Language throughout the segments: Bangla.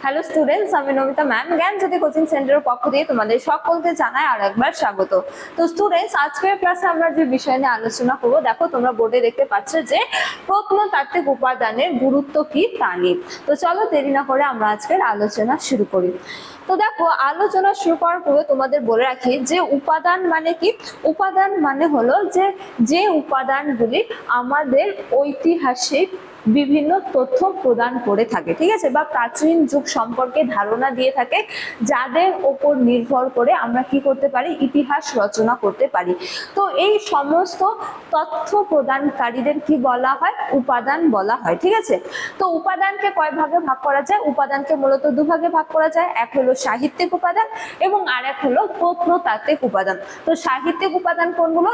হ্যালো স্টুডেন্টস, আমি নমিতা ম্যাম জ্ঞানজ্যোতি কোচিং সেন্টারের পক্ষ দিয়ে তোমাদের সকলকে জানাই আর একবার স্বাগত। তো স্টুডেন্টস, আজকের ক্লাসে আমরা যে বিষয় নিয়ে আলোচনা করবো, দেখো তোমরা বোর্ডে দেখতে পাচ্ছ যে প্রত্নতাত্ত্বিক উপাদানের গুরুত্ব কি তা নিয়ে। তো চলো দেরি না করে আমরা আজকের আলোচনা শুরু করি। তো দেখো, আলোচনা শুরু করার পূর্বে তোমাদের বলে রাখি যে উপাদান মানে কি। উপাদান মানে হলো যে উপাদানগুলি আমাদের ঐতিহাসিক বিভিন্ন তথ্য প্রদান করে থাকে, ঠিক আছে, বা প্রাচীন যুগ সম্পর্কে ধারণা দিয়ে থাকে, যাদের ওপর নির্ভর করে আমরা কি করতে পারি, ইতিহাস রচনা করতে পারি। তো এই সমস্ত তথ্য প্রদানকারীদের কি বলা হয়, উপাদান বলা হয়, ঠিক আছে। তো উপাদানকে কয় ভাগে ভাগ করা যায়? উপাদানকে মূলত দুভাগে ভাগ করা যায়, এক হলো সাহিত্যিক উপাদান এবং আর এক হলো প্রত্নতাত্ত্বিক উপাদান। তো সাহিত্যিক উপাদান কোনগুলো?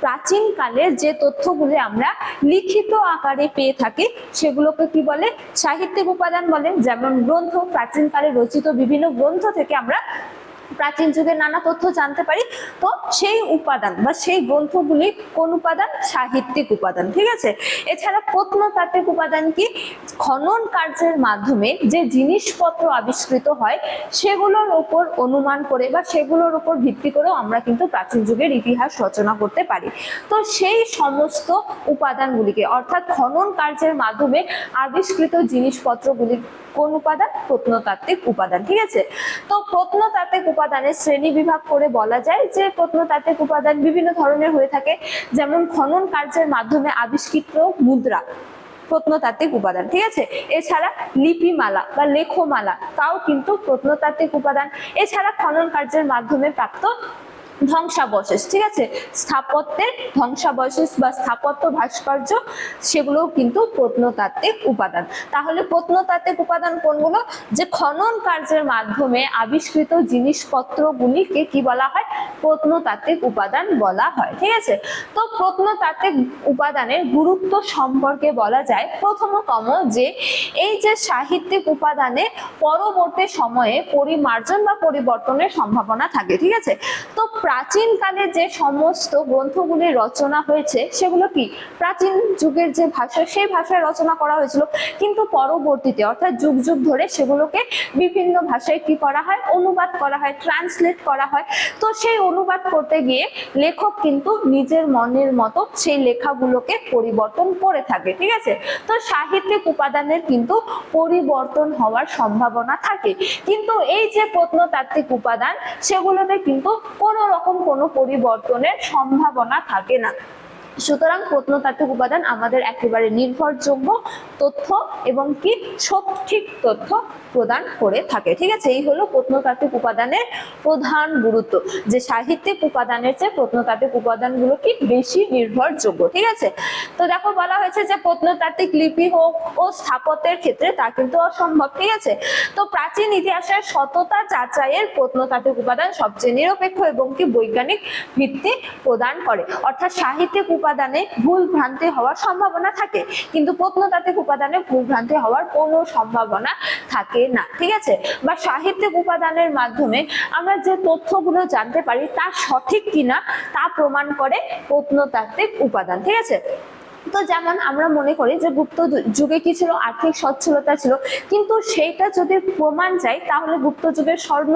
প্রাচীন কালের যে তথ্যগুলি আমরা লিখিত আকারে পেয়ে থাকি সেগুলোকে কি বলে, সাহিত্যিক উপাদান বলে। যেমন গ্রন্থ, প্রাচীন কালে রচিত বিভিন্ন গ্রন্থ থেকে আমরা প্রাচীন যুগের নানা তথ্য জানতে পারি। তো সেই উপাদান বা সেই গ্রন্থগুলি কোন উপাদান? সাহিত্যিক উপাদান, ঠিক আছে। এছাড়া প্রত্নতাত্ত্বিক উপাদান কি? খনন কার্যের মাধ্যমে যে জিনিসপত্র আবিষ্কৃত হয় সেগুলোর উপর অনুমান করে বা সেগুলোর উপর ভিত্তি করেও আমরা কিন্তু প্রাচীন যুগের ইতিহাস রচনা করতে পারি। তো সেই সমস্ত উপাদানগুলিকে, অর্থাৎ খনন কার্যের মাধ্যমে আবিষ্কৃত জিনিসপত্রগুলি কোন উপাদান? প্রত্নতাত্ত্বিক উপাদান, ঠিক আছে। তো প্রত্নতাত্ত্বিক উপাদানের শ্রেণী বিভাগ করে বলা যায় যে প্রত্নতাত্ত্বিক উপাদান বিভিন্ন ধরনের হয়ে থাকে। যেমন খনন কার্যের মাধ্যমে আবিষ্কৃত মুদ্রা প্রত্নতাত্ত্বিক উপাদান, ঠিক আছে। এছাড়া লিপিমালা বা লেখমালা, তাও কিন্তু প্রত্নতাত্ত্বিক উপাদান। এছাড়া খনন কার্যের মাধ্যমে প্রাপ্ত ধ্বংসাবশেষ, ঠিক আছে, স্থাপত্যের ধ্বংসাবশেষ বা স্থাপত্য ভাস্কর্য, সেগুলোও কিন্তু প্রত্নতাত্ত্বিক উপাদান। তাহলে প্রত্নতাত্ত্বিক উপাদান কোনগুলো? যে খনন কার্যের মাধ্যমে আবিষ্কৃত জিনিসপত্রগুলিকে কি বলা হয়? প্রত্নতাত্ত্বিক উপাদান বলা হয়, ঠিক আছে। তো প্রত্নতাত্ত্বিক উপাদানের গুরুত্ব সম্পর্কে বলা যায় প্রথমতম যে এই যে সাহিত্যিক উপাদানে পরবর্তী সময়ে পরিমার্জন বা পরিবর্তনের সম্ভাবনা থাকে, ঠিক আছে। তো প্রাচীন কালে যে সমস্ত গ্রন্থগুলি রচনা হয়েছে সেগুলো কি প্রাচীন যুগের যে ভাষা, সেই ভাষায় রচনা করা হয়েছিল, কিন্তু পরবর্তীতে অর্থাৎ যুগ যুগ ধরে সেগুলোকে বিভিন্ন ভাষায় কি করা হয়, অনুবাদ করা হয়, ট্রান্সলেট করা হয়। তো সেই অনুবাদ করতে গিয়ে লেখক কিন্তু নিজের মনের মতো সেই লেখাগুলোকে পরিবর্তন করে থাকে, ঠিক আছে। তো সাহিত্যিক উপাদানের কিন্তু পরিবর্তন হওয়ার সম্ভাবনা থাকে, কিন্তু এই যে প্রত্নতাত্ত্বিক উপাদান সেগুলোতে কিন্তু কোনো রকম কোনো পরিবর্তনের সম্ভাবনা থাকে না। সুতরাং প্রত্নতাত্ত্বিক উপাদান আমাদের একেবারে নির্ভরযোগ্য তথ্য এবং কি সঠিক তথ্য প্রদান করে থাকে, ঠিক আছে। এই হলো প্রত্নতাত্ত্বিক উপাদানের প্রধান গুরুত্ব, যে সাহিত্যিক উপাদানের চেয়ে প্রত্নতাত্ত্বিক উপাদানগুলো কি বেশি নির্ভরযোগ্য, ঠিক আছে। তো দেখো, বলা হয়েছে যে প্রত্নতাত্ত্বিক লিপি হোক ও স্থাপত্যের ক্ষেত্রে তা কিন্তু অসম্ভব, ঠিক আছে। তো প্রাচীন ইতিহাসের সততা যাচাইয়ের প্রত্নতাত্ত্বিক উপাদান সবচেয়ে নিরপেক্ষ এবং কি বৈজ্ঞানিক ভিত্তি প্রদান করে। অর্থাৎ সাহিত্যিক উপাদানে ভুল ভ্রান্তি হওয়ার সম্ভাবনা থাকে, কিন্তু প্রত্নতাত্ত্বিক উপাদানে ভুল ভ্রান্তি হওয়ার কোনো সম্ভাবনা থাকে না, ঠিক আছে। বা সাহিত্যিক উপাদানের মাধ্যমে আমরা যে তথ্যগুলো জানতে পারি তা সঠিক কিনা তা প্রমাণ করে প্রত্নতাত্ত্বিক উপাদান, ঠিক আছে। তো যেমন আমরা মনে করি যে গুপ্ত যুগে কি ছিল, আর্থিক সচ্ছলতা ছিল, কিন্তু সেইটা যদি প্রমাণ চাই তাহলে গুপ্ত যুগের স্বর্ণ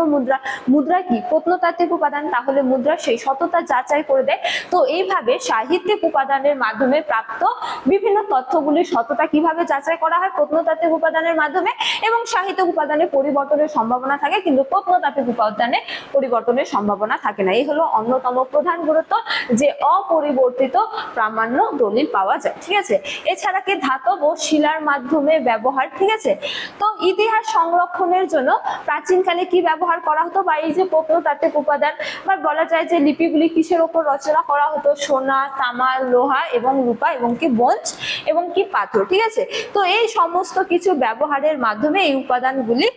মুদ্রা কি প্রত্নতাত্ত্বিক উপাদান, তাহলে মুদ্রা সেই সততা যাচাই করে দেয়। তো এইভাবে সাহিত্যিক উপাদানের মাধ্যমে প্রাপ্ত বিভিন্ন তথ্যগুলির সততা কিভাবে যাচাই করা হয়? প্রত্নতাত্ত্বিক উপাদানের মাধ্যমে। এবং সাহিত্যিক উপাদানে পরিবর্তনের সম্ভাবনা থাকে, কিন্তু প্রত্নতাত্ত্বিক উপাদানে পরিবর্তনের সম্ভাবনা থাকে না। এই হলো অন্যতম প্রধান গুরুত্ব, যে অপরিবর্তিত প্রামাণ্য দলিল পাওয়া যায়, ঠিক আছে। এছাড়া কি ধাতব ও শিলার মাধ্যমে ব্যবহার, ঠিক আছে। তো ইতিহাস সংরক্ষণের জন্য প্রাচীনকালে কি ব্যবহার করা হতো, বা এই যে প্রত্নতাত্ত্বিক উপাদান বা বলা যায় যে লিপিগুলি কিসের উপর রচনা করা হতো? সোনা, তামা, লোহা এবং রূপা এবং কি ব্রোঞ্জ এবং কি পাথর, ঠিক আছে। তো এই সমস্ত কিছু ব্যবহারের মাধ্যমে এই উপাদানগুলি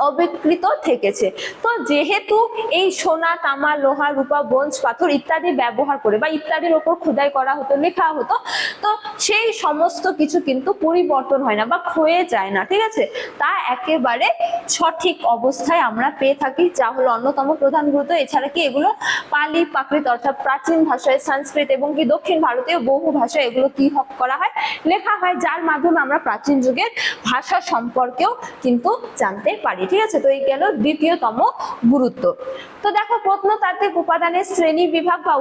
অবিকৃত থেকেছে। তো যেহেতু এই সোনা, তামা, লোহা, রূপা, ব্রোঞ্জ, পাথর ইত্যাদি ব্যবহার করে বা ইত্যাদির উপর খোদাই করা হতো, লেখা হতো, তো সেই সমস্ত কিছু কিন্তু পরিবর্তন হয় না বা ক্ষয়ে যায় না, ঠিক আছে, তা একেবারে সঠিক অবস্থায় আমরা পেয়ে থাকি, যা হলো অন্যতম প্রধান গুরুত্ব। এছাড়া কি এগুলো পালি প্রাকৃত অর্থাৎ প্রাচীন ভাষায়, সংস্কৃত এবং কি দক্ষিণ ভারতীয় বহু ভাষায় এগুলো কি করা হয়, লেখা হয়, যার মাধ্যমে আমরা প্রাচীন যুগের ভাষা সম্পর্কেও কিন্তু জানতে পারি, ঠিক আছে। তো এই গেল দ্বিতীয়তম গুরুত্ব। তো দেখো প্রত্নতাত্ত্বিক উপাদানের শ্রেণী বিভাগ বা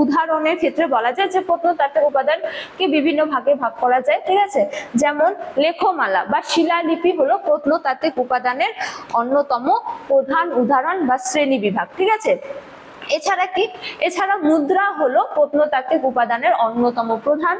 উদাহরণের ক্ষেত্রে বলা যায় যে প্রত্নতাত্ত্বিক উপাদানকে বিভিন্ন ভাগে ভাগ করা যায়, ঠিক আছে। যেমন লেখমালা বা শিলালিপি হলো প্রত্নতাত্ত্বিক উপাদানের অন্যতম প্রধান উদাহরণ বা শ্রেণী বিভাগ, ঠিক আছে। এছাড়া মুদ্রা হলো প্রত্নতাত্ত্বিক উপাদানের অন্যতম প্রধান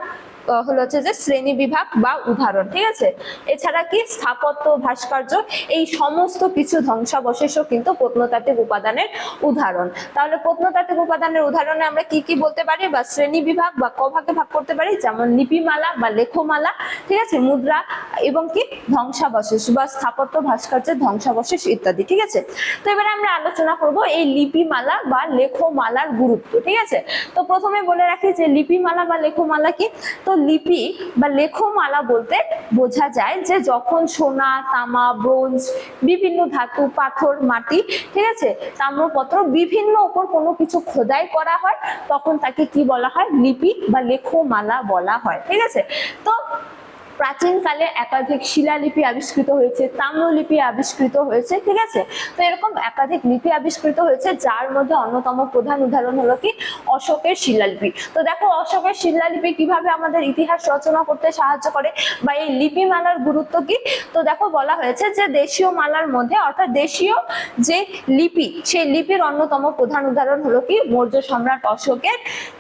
হলো হচ্ছে যে শ্রেণী বিভাগ বা উদাহরণ, ঠিক আছে। এছাড়া কি স্থাপত্য, ভাস্কর্য, এই সমস্ত কিছু ধ্বংসাবশেষও কিন্তু প্রত্নতাত্ত্বিক উপাদানের উদাহরণ। তাহলে প্রত্নতাত্ত্বিক উপাদানের উদাহরণে আমরা কি কি বলতে পারি বা শ্রেণী বিভাগ বা ক ভাগে ভাগ করতে পারি, যেমন লিপিমালা বা লেখমালা, ঠিক আছে, মুদ্রা এবং কি ধ্বংসাবশেষ বা স্থাপত্য, ভাস্কর্যের ধ্বংসাবশেষ ইত্যাদি, ঠিক আছে। তো এবারে আমরা আলোচনা করব এই লিপিমালা বা লেখমালার গুরুত্ব, ঠিক আছে। তো প্রথমে বলে রাখি যে লিপিমালা বা লেখমালা কি। তো লিপি বা লেখমালা বলতে বোঝা যায় যে যখন সোনা, তামা, ব্রোঞ্জ, বিভিন্ন ধাতু, পাথর, মাটি, ঠিক আছে, তাম্রপত্র বিভিন্ন উপর কোনো কিছু খোদাই করা হয়, তখন তাকে কি বলা হয়, লিপি বা লেখমালা বলা হয়, ঠিক আছে। তো প্রাচীনকালে একাধিক শিলালিপি আবিষ্কৃত হয়েছে, তাম্রলিপি আবিষ্কৃত হয়েছে, ঠিক আছে। তো এরকম একাধিক লিপি আবিষ্কৃত হয়েছে, যার মধ্যে অন্যতম প্রধান উদাহরণ হলো কি অশোকের শিলালিপি। তো দেখো অশোকের শিলালিপি কিভাবে আমাদের ইতিহাস রচনা করতে সাহায্য করে বা এই লিপিমালার গুরুত্ব কি। তো দেখো বলা হয়েছে যে দেশীয় মালার মধ্যে অর্থাৎ দেশীয় যে লিপি, সেই লিপির অন্যতম প্রধান উদাহরণ হলো কি মৌর্য সম্রাট অশোকের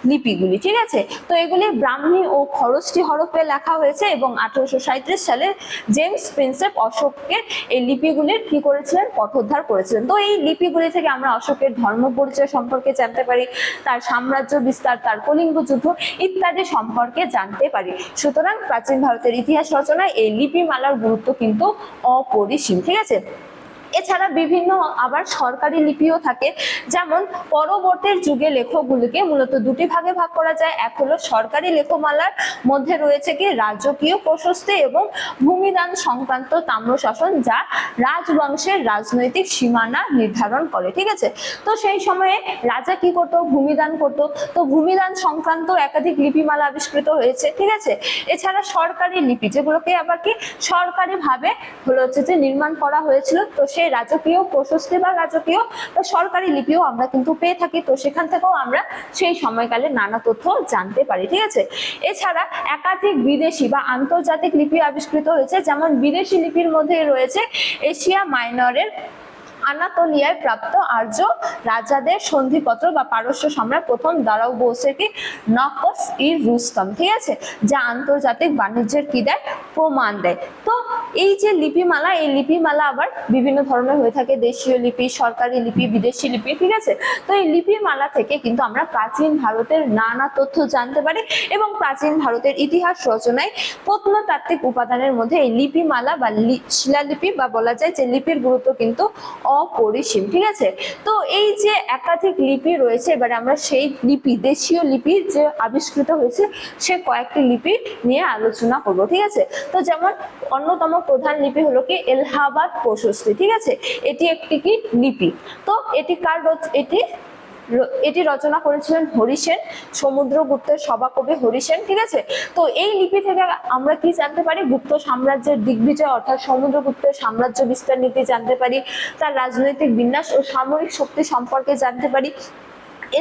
লিপিগুলি, ঠিক আছে। তো এগুলি ব্রাহ্মী ও খরষ্টি হরফে লেখা হয়েছে এবং 1837 সালে জেমস প্রিন্সেপ অশোকের এই লিপিগুলির কি করেছিলেন, পঠোদ্ধার করেছিলেন। তো এই লিপিগুলি থেকে আমরা অশোকের ধর্ম পরিচয় সম্পর্কে জানতে পারি, তার সাম্রাজ্য বিস্তার, তার কলিঙ্গ যুদ্ধ ইত্যাদি সম্পর্কে জানতে পারি। সুতরাং প্রাচীন ভারতের ইতিহাস রচনায় এই লিপিমালার গুরুত্ব কিন্তু অপরিসীম, ঠিক আছে। এছাড়া বিভিন্ন আবার সরকারি লিপিও থাকে, যেমন পরবর্তী যুগে লেখকগুলিকে মূলত দুটি ভাগে ভাগ করা যায়। এক হলো সরকারি লেখমালার মধ্যে রয়েছে কি রাজকীয় প্রশস্তি এবং ভূমিদান সংক্রান্ত তাম্রশাসন, যা রাজবংশের রাজনৈতিক সীমানা নির্ধারণ করে, ঠিক আছে। তো সেই সময়ে রাজা কি করতো, ভূমিদান করতো। তো ভূমিদান সংক্রান্ত একাধিক লিপিমালা আবিষ্কৃত হয়েছে, ঠিক আছে। এছাড়া সরকারি লিপি, যেগুলোকে আবার কি সরকারি ভাবে হলো হচ্ছে যে নির্মাণ করা হয়েছিল, তো সেই রাজকীয় প্রশস্তি বা রাজকীয় বা সরকারি লিপিও আমরা কিন্তু পেয়ে থাকি। তো সেখান থেকেও আমরা সেই সময়কালে নানা তথ্য জানতে পারি, ঠিক আছে। এছাড়া একাধিক বিদেশি বা আন্তর্জাতিক লিপি আবিষ্কৃত হয়েছে, যেমন বিদেশি লিপির মধ্যে রয়েছে এশিয়া মাইনরের আনাতোলিয়ায় প্রাপ্ত আর্য রাজাদের সন্ধিপত্র বা পারস্য সম্রাট প্রথম দারাউবোসের নকশ ই রুস্তম, ঠিক আছে, যা আন্তর্জাতিক বাণিজ্যের কি দেয়, প্রমাণ দেয়। তো এই যে লিপিমালা, এই লিপিমালা আবার বিভিন্ন ধরনের হয়ে থাকে, দেশীয় লিপি, সরকারি লিপি, বিদেশি লিপি, ঠিক আছে। তো এই লিপিমালা থেকে কিন্তু আমরা প্রাচীন ভারতের নানা তথ্য জানতে পারি এবং প্রাচীন ভারতের ইতিহাস রচনায় প্রত্নতাত্ত্বিক উপাদানের মধ্যে এই লিপিমালা বা শিলালিপি বা বলা যায় যে লিপির গুরুত্ব কিন্তু অপরিসীম, ঠিক আছে। তো এই যে একাধিক লিপি রয়েছে, এবারে আমরা সেই লিপি, দেশীয় লিপি যে আবিষ্কৃত হয়েছে সে কয়েকটি লিপি নিয়ে আলোচনা করব, ঠিক আছে। তো যেমন অন্যতম প্রধান লিপি হলো কি এলাহাবাদ প্রশস্তি, ঠিক আছে। এটি একটি কি লিপি। তো এটি কার এটি রচনা করেছিলেন হরিসেন, সমুদ্রগুপ্তের সভাকবি হরিসেন, ঠিক আছে। তো এই লিপি থেকে আমরা কি জানতে পারি, গুপ্ত সাম্রাজ্যের দিগ্বিজয় অর্থাৎ সমুদ্রগুপ্তের সাম্রাজ্য বিস্তার নীতি জানতে পারি, তার রাজনৈতিক বিন্যাস ও সামরিক শক্তি সম্পর্কে জানতে পারি।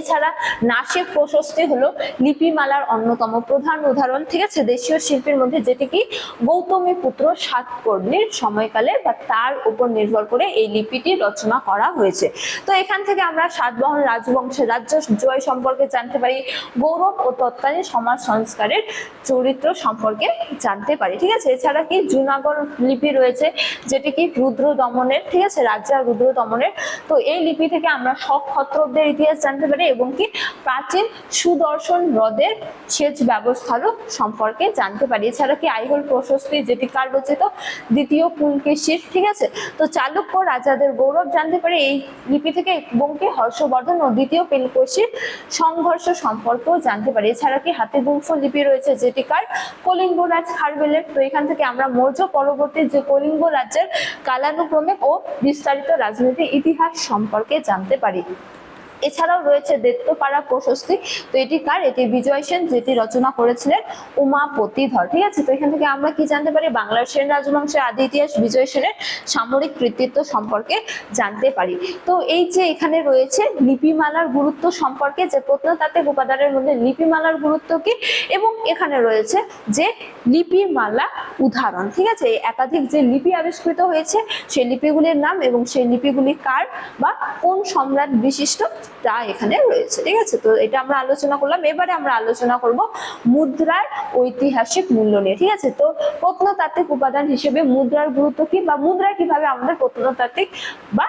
এছাড়া নাসিক প্রশস্তি হলো লিপিমালার অন্যতম প্রধান উদাহরণ, ঠিক আছে, দেশীয় শিল্পীর মধ্যে, যেটি কি গৌতমীপুত্র সাতকর্ণীর সময়কালে বা তার উপর নির্ভর করে এই লিপিটি রচনা করা হয়েছে। তো এখান থেকে আমরা সাতবাহন রাজবংশের রাজ্য জয় সম্পর্কে জানতে পারি, গৌরব ও তৎকালীন সমাজ সংস্কারের চরিত্র সম্পর্কে জানতে পারি, ঠিক আছে। এছাড়া কি জুনাগড় লিপি রয়েছে, যেটি কি রুদ্র দমনের, ঠিক আছে, রাজা রুদ্র দমনের। তো এই লিপি থেকে আমরা শক ক্ষত্রপদের ইতিহাস জানতে পারি পারি এবং কি প্রাচীন সুদর্শন হ্রদের সেচ ব্যবস্থারও সম্পর্কে জানতে পারি। এছাড়া কি আইহোল প্রশস্তি, যেটি কার রচিত? দ্বিতীয় পুলকেশীর। ঠিক আছে, তো চালুক্য রাজাদের গৌরব জানতে পারি এই লিপি থেকে এবং কি হর্ষবর্ধন ও দ্বিতীয় পুলকেশীর সংঘর্ষ সম্পর্কেও জানতে পারি। এছাড়া কি হাতিগুম্ফ লিপি রয়েছে, যেটি কার? কলিঙ্গ রাজ খারবেলের। তো এখান থেকে আমরা মৌর্য পরবর্তী যে কলিঙ্গ রাজ্যের কালানুক্রমিক ও বিস্তারিত রাজনৈতিক ইতিহাস সম্পর্কে জানতে পারি। এছাড়াও রয়েছে দৈত্যপাড়া প্রশস্তি। তো এটি কার? এটি বিজয় সেন, যেটি রচনা করেছিলেন উমাপতিধর। ঠিক আছে, তো এখান থেকে আমরা কি জানতে পারি? বাংলার সেন রাজবংশের আদি ইতিহাস, বিজয় সেনের সামরিক কৃতিত্ব সম্পর্কে জানতে পারি। তো এই যে এখানে রয়েছে লিপিমালার গুরুত্ব সম্পর্কে, যে প্রত্নতাত্ত্বিক উপাদানের মধ্যে লিপিমালার গুরুত্ব কি, এবং এখানে রয়েছে যে লিপিমালা উদাহরণ। ঠিক আছে, একাধিক যে লিপি আবিষ্কৃত হয়েছে সেই লিপিগুলির নাম এবং সেই লিপিগুলি কার বা কোন সম্রাট বিশিষ্ট তা এখানে রয়েছে। ঠিক আছে, তো এটা আমরা আলোচনা করলাম। এবারে আমরা আলোচনা করব মুদ্রার ঐতিহাসিক মূল্য নিয়ে। ঠিক আছে, তো প্রত্নতাত্ত্বিক উপাদান হিসেবে মুদ্রার গুরুত্ব কি, বা মুদ্রা কিভাবে আমাদের প্রত্নতাত্ত্বিক বা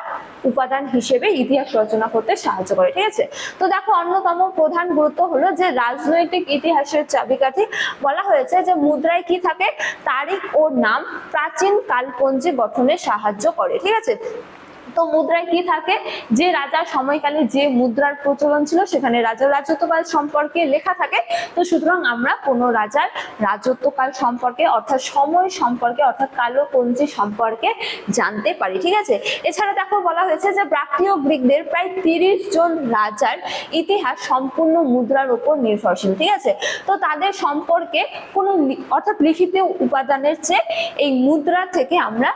উপাদান হিসেবে ইতিহাস রচনা করতে সাহায্য করে। ঠিক আছে, তো দেখো অন্যতম প্রধান গুরুত্ব হলো যে রাজনৈতিক ইতিহাসের চাবিকাঠি। বলা হয়েছে যে মুদ্রায় কি থাকে? তারিখ ও নাম প্রাচীন কালপঞ্জি গঠনে সাহায্য করে। ঠিক আছে, তো মুদ্রায় কি থাকে? যে রাজার সময়কালে যে মুদ্রার প্রচলন ছিল সেখানে রাজার রাজত্বকাল সম্পর্কে লেখা থাকে। তো সুতরাং আমরা কোনো রাজার রাজত্বকাল সম্পর্কে অর্থাৎ সময় সম্পর্কে অর্থাৎ কালপঞ্জি সম্পর্কে জানতে পারি। ঠিক আছে, এছাড়া দেখো বলা হয়েছে যে প্রাকৃয় গ্রিকদের প্রায় 30 জন রাজার ইতিহাস সম্পূর্ণ মুদ্রার উপর নির্ভরশীল। ঠিক আছে, তো তাদের সম্পর্কে কোনো অর্থাৎ লিখিত উপাদানের চেয়ে এই মুদ্রা থেকে আমরা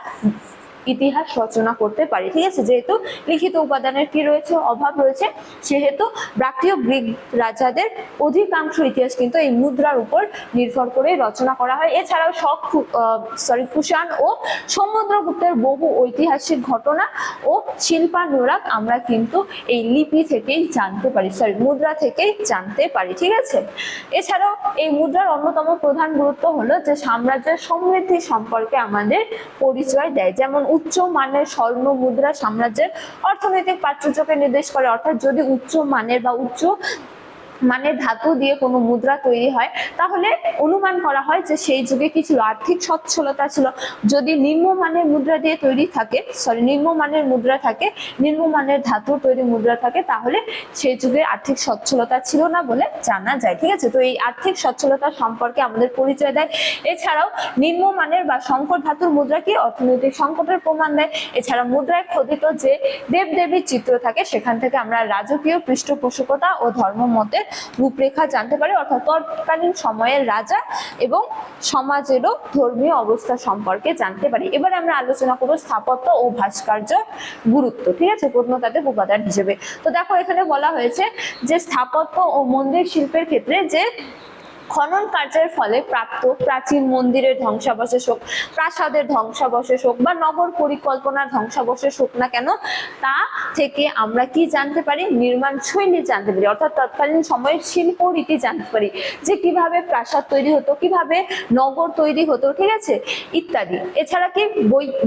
ইতিহাস রচনা করতে পারি। ঠিক আছে, যেহেতু লিখিত উপাদানের কি রয়েছে? অভাব রয়েছে, সেহেতু প্রাকৃয় গ্রিক রাজাদের অধিকাংশ ইতিহাস কিন্তু এই মুদ্রার উপর নির্ভর করে রচনা করা হয়। এছাড়াও কুষাণ ও সমুদ্রগুপ্তের বহু ঐতিহাসিক ঘটনা ও শিল্পানুরাগ আমরা কিন্তু এই লিপি থেকেই জানতে পারি, মুদ্রা থেকেই জানতে পারি। ঠিক আছে, এছাড়াও এই মুদ্রার অন্যতম প্রধান গুরুত্ব হলো যে সাম্রাজ্যের সমৃদ্ধি সম্পর্কে আমাদের পরিচয় দেয়। যেমন উচ্চ মানের স্বর্ণ মুদ্রা সাম্রাজ্যের অর্থনৈতিক প্রাচুর্যকে নির্দেশ করে। অর্থাৎ যদি উচ্চ মানের বা উচ্চ মানে ধাতু দিয়ে কোনো মুদ্রা তৈরি হয় তাহলে অনুমান করা হয় যে সেই যুগে কি ছিল? আর্থিক সচ্ছলতা ছিল। যদি নিম্নমানের মুদ্রা দিয়ে তৈরি থাকে, নিম্নমানের মুদ্রা থাকে, নিম্নমানের ধাতু তৈরি মুদ্রা থাকে, তাহলে সেই যুগে আর্থিক সচ্ছলতা ছিল না বলে জানা যায়। ঠিক আছে, তো এই আর্থিক সচ্ছলতা সম্পর্কে আমাদের পরিচয় দেয়। এছাড়াও নিম্নমানের বা সংকট ধাতুর মুদ্রা কি অর্থনৈতিক সংকটের প্রমাণ দেয়। এছাড়া মুদ্রায় খোদিত যে দেবদেবীর চিত্র থাকে সেখান থেকে আমরা রাজকীয় পৃষ্ঠপোষকতা ও ধর্মমতের রূপরেখা জানতে পারি, অর্থাৎ তৎকালীন সময়ের রাজা এবং সমাজেরও ধর্মীয় অবস্থা সম্পর্কে জানতে পারি। এবার আমরা আলোচনা করব স্থাপত্য ও ভাস্কর্য গুরুত্ব। ঠিক আছে, প্রত্নতাত্ত্বিক উপাদান হিসেবে। তো দেখো এখানে বলা হয়েছে যে স্থাপত্য ও মন্দির শিল্পের ক্ষেত্রে যে খনন কার্যের ফলে প্রাপ্ত প্রাচীন মন্দিরের ধ্বংসাবশেষ হোক, প্রাসাদের ধ্বংসাবশেষ হোক বা নগর পরিকল্পনার ধ্বংসাবশেষ হোক না কেন, তা থেকে আমরা কি জানতে পারি? নির্মাণ শৈলী জানতে পারি, অর্থাৎ তৎকালীন সময়ের শিল্প রীতি জানতে পারি, যে কিভাবে প্রাসাদ তৈরি হতো, কিভাবে নগর তৈরি হতো। ঠিক আছে, ইত্যাদি। এছাড়া কি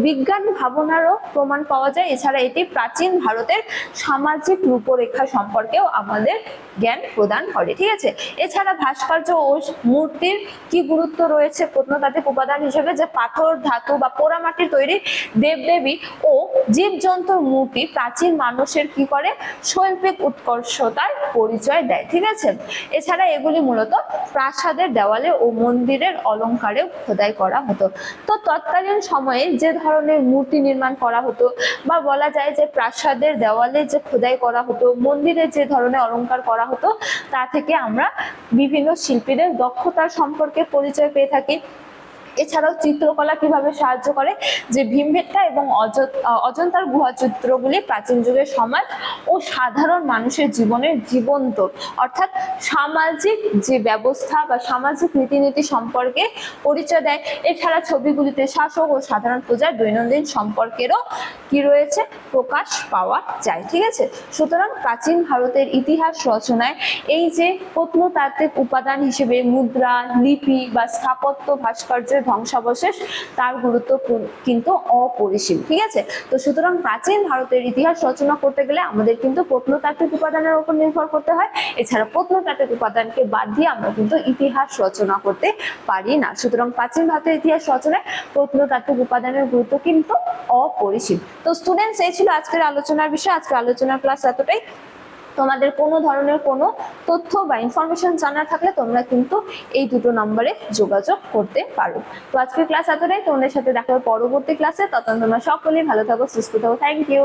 বিজ্ঞান ভাবনারও প্রমাণ পাওয়া যায়। এছাড়া এটি প্রাচীন ভারতের সামাজিক রূপরেখা সম্পর্কেও আমাদের জ্ঞান প্রদান করে। ঠিক আছে, এছাড়া ভাস্কর্য ও মূর্তির কি গুরুত্ব রয়েছে প্রত্নতাত্ত্বিক উপাদান হিসেবে? যে পাথর, ধাতু বা পোড়ামাটির তৈরি দেবদেবী ও জীবজন্তুর মূর্তি প্রাচীন মানুষের কি করে? শৈল্পিক উৎকর্ষতার পরিচয় দেয়। ঠিক আছে, এছাড়া এগুলি মূলত প্রাসাদের দেওয়ালে ও মন্দিরের অলঙ্কারেও খোদাই করা হতো। তো তৎকালীন সময়ে যে ধরনের মূর্তি নির্মাণ করা হতো বা বলা যায় যে প্রাসাদের দেওয়ালে যে খোদাই করা হতো, মন্দিরে যে ধরনের অলঙ্কার করা হতো, তা থেকে আমরা বিভিন্ন শিল্পীদের দক্ষতার সম্পর্কে পরিচয় পেয়ে থাকি। এছাড়াও চিত্রকলা কিভাবে সাহায্য করে? যে ভীমবেটকা এবং অজন্তার গুহা চিত্রগুলি প্রাচীন যুগের সমাজ ও সাধারণ মানুষের জীবনের জীবন্ত অর্থাৎ সামাজিক যে ব্যবস্থা বা সামাজিক রীতিনীতি সম্পর্কে পরিচয় দেয়। এছাড়া ছবিগুলিতে শাসক ও সাধারণ প্রজার দৈনন্দিন সম্পর্কেরও কি রয়েছে? প্রকাশ পাওয়া যায়। ঠিক আছে, সুতরাং প্রাচীন ভারতের ইতিহাস রচনায় এই যে প্রত্নতাত্ত্বিক উপাদান হিসেবে মুদ্রা, লিপি বা স্থাপত্য, ভাস্কর্যের ধ্বংসাবশেষ তার গুরুত্ব কিন্তু অপরিসীম। ঠিক আছে, তো সুতরাং প্রাচীন ভারতের ইতিহাস রচনা করতে গেলে আমাদের কিন্তু প্রত্নতাত্ত্বিক উপাদানের উপর নির্ভর করতে হয়। এছাড়া প্রত্নতাত্ত্বিক উপাদানকে বাদ দিয়ে আমরা কিন্তু ইতিহাস রচনা করতে পারি না। সুতরাং প্রাচীন ভারতের ইতিহাস রচনায় প্রত্নতাত্ত্বিক উপাদানের গুরুত্ব কিন্তু অপরিসীম। তো স্টুডেন্টস, এই ছিল আজকের আলোচনার বিষয়। আজকের আলোচনার ক্লাস এতটাই। তোমাদের কোনো ধরনের কোনো তথ্য বা ইনফরমেশন জানার থাকলে তোমরা কিন্তু এই দুটো নম্বরে যোগাযোগ করতে পারো। তো আজকের ক্লাস এতটাই, তোমাদের সাথে দেখা হবে পরবর্তী ক্লাসে। ততক্ষণ তোমরা সকলেই ভালো থাকো, সুস্থ থাকো। Thank you.